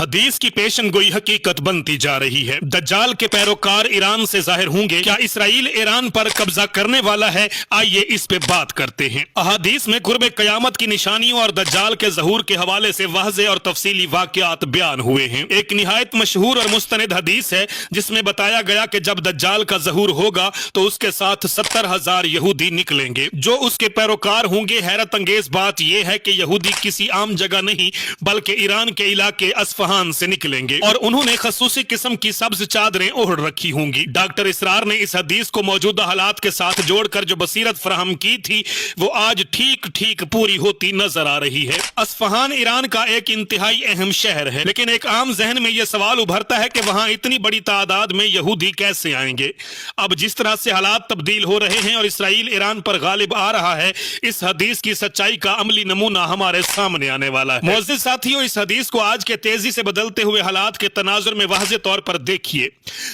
हदीस की पेशन गोई हकीकत बनती जा रही है। दज्जाल के पैरोकार ईरान से जाहिर होंगे। क्या इसराइल ईरान पर कब्जा करने वाला है? आइए इस पे बात करते हैं। अहादीस में कुर्ब कयामत की निशानियों और दज्जाल के ज़हूर के हवाले से वाज़े और तफसीली वाक़यात बयान हुए हैं। एक निहायत मशहूर और मुस्तनिद हदीस है जिसमें बताया गया कि जब दज्जाल का ज़हूर होगा तो उसके साथ 70,000 यहूदी निकलेंगे जो उसके पैरोकार होंगे। हैरत अंगेज बात यह है कि यहूदी किसी आम जगह नहीं बल्कि ईरान के इलाके अस्फहान से निकलेंगे और उन्होंने खसूसी किस्म की सब्ज चादरें ओढ़ रखी होंगी। डॉक्टर इसरार ने इस हदीस को मौजूदा हालात के साथ जोड़कर जो बसीरत फराहम की थी वो आज ठीक ठीक पूरी होती नजर आ रही है। अस्फहान ईरान का एक इंतहाई अहम शहर है, लेकिन एक आम जहन में यह सवाल उभरता है कि वहां इतनी बड़ी तादाद में यहूदी कैसे आएंगे। अब जिस तरह से हालात तब्दील हो रहे हैं और इसराइल ईरान पर गालिब आ रहा है, इस हदीस की सच्चाई का अमली नमूना हमारे सामने आने वाला है। मुअज़्ज़िज़ साथियों, इस हदीस को आज के तेजी से बदलते हुए हालात के तनाजुर में वाज़े तौर पर देखिए।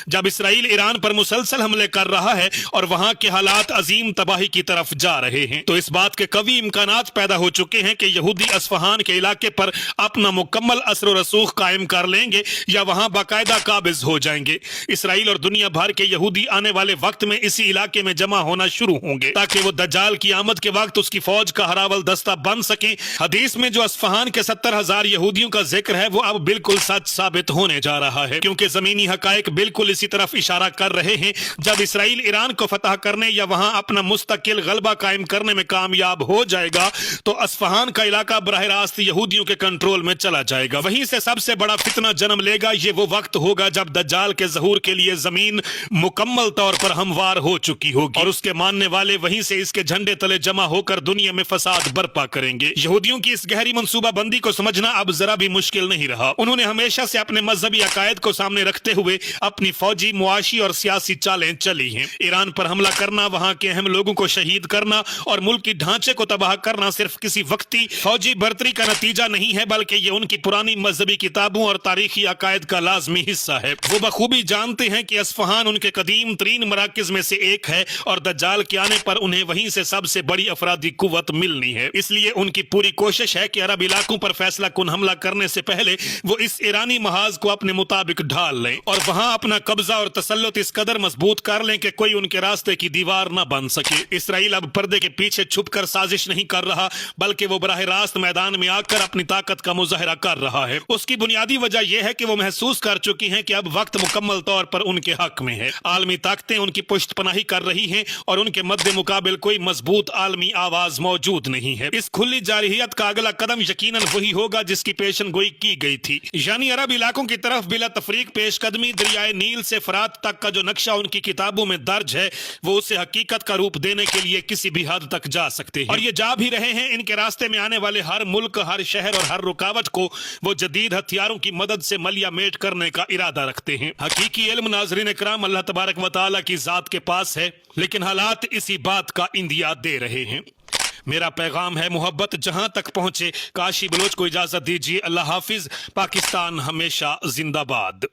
जब इसराइल ईरान पर मुसलसल हमले कर रहा है और वहां के हालात अजीम तबाही की तरफ जा रहे हैं, तो इस बात के कवी इम्कानात पैदा हो चुके हैं कि यहूदी अस्फहान के इलाके पर अपना मुकम्मल असर और रसूख कायम कर लेंगे या वहां बाकायदा काबिज हो जाएंगे। इसराइल और दुनिया भर के यहूदी आने वाले वक्त में इसी इलाके में जमा होना शुरू होंगे ताकि वो दज्जाल की आमद के वक्त उसकी फौज का हरावल दस्ता बन सके। हदीस में जो अस्फहान के 70,000 यहूदियों का जिक्र है वो अब बिल्कुल सच साबित होने जा रहा है, क्योंकि जमीनी हकायक बिल्कुल इसी तरफ इशारा कर रहे हैं। जब इसराइल ईरान को फतह करने या वहां अपना मुस्तकिल गलबा कायम करने में कामयाब हो जाएगा तो अस्फहान का इलाका बराह रास्त यहूदियों के कंट्रोल में चला जाएगा। वहीं से सबसे बड़ा फितना जन्म लेगा। ये वो वक्त होगा जब दज्जाल के ज़हूर के लिए जमीन मुकम्मल तौर पर हमवार हो चुकी होगी और उसके मानने वाले वहीं से इसके झंडे तले जमा होकर दुनिया में फसाद बर्पा करेंगे। यहूदियों की इस गहरी मंसूबाबंदी को समझना अब जरा भी मुश्किल नहीं रहा। उन्होंने हमेशा से अपने मजहबी अकायद को सामने रखते हुए अपनी फौजी, मुआशी और सियासी चालें चली हैं। ईरान पर हमला करना, वहां के अहम लोगों को शहीद करना और मुल्क की ढांचे को तबाह करना सिर्फ किसी वक्ती फौजी बर्तरी का नतीजा नहीं है, बल्कि ये उनकी पुरानी मजहबी किताबों और तारीखी अकायद का लाजमी हिस्सा है। वो बखूबी जानते हैं कि अस्फहान उनके कदीम तरीन मराकिज में से एक है और दज्जाल के आने पर उन्हें वहीं से सबसे बड़ी अफरादी कुव्वत मिलनी है। इसलिए उनकी पूरी कोशिश है कि अरब इलाकों पर फैसला कुन हमला करने से पहले वो इस ईरानी महाज को अपने मुताबिक ढाल लें और वहां अपना कब्जा और तसल्लुत इस कदर मजबूत कर लें कि कोई उनके रास्ते की दीवार न बन सके। इसराइल अब पर्दे के पीछे छुपकर साजिश नहीं कर रहा, बल्कि वो बराह रास्त मैदान में आकर अपनी ताकत का मुजाहरा कर रहा है। उसकी बुनियादी वजह यह है कि वो महसूस कर चुकी हैं कि अब वक्त मुकम्मल तौर पर उनके हक में है। आलमी ताकतें उनकी पुश्तपनाही कर रही हैं और उनके मद्दे मुकाबिल कोई मजबूत आलमी आवाज मौजूद नहीं है। इस खुली जारहियत का अगला कदम यकीनन वही होगा जिसकी पेशन गोई की गई थी, यानी अरब इलाकों की तरफ बिला तफरीक पेशकदमी। दरियाए नील से फरात तक का जो नक्शा उनकी किताबों में दर्ज है वो उसे हकीकत का रूप देने के लिए किसी भी हद तक जा सकते हैं और ये जा भी रहे हैं। इनके रास्ते में आने वाले हर मुल्क, हर शहर और हर रुकावट को वो जदीद हथियारों की मदद से मलिया मेट करने का इरादा रखते हैं। हकीकी इल्म नाज़रीन इकराम अल्लाह तबारक व तआला की जात के पास है, लेकिन हालात इसी बात का इंदिया दे रहे हैं। मेरा पैगाम है मोहब्बत जहां तक पहुंचे। काशी बलोच को इजाजत दीजिए। अल्लाह हाफिज। पाकिस्तान हमेशा जिंदाबाद।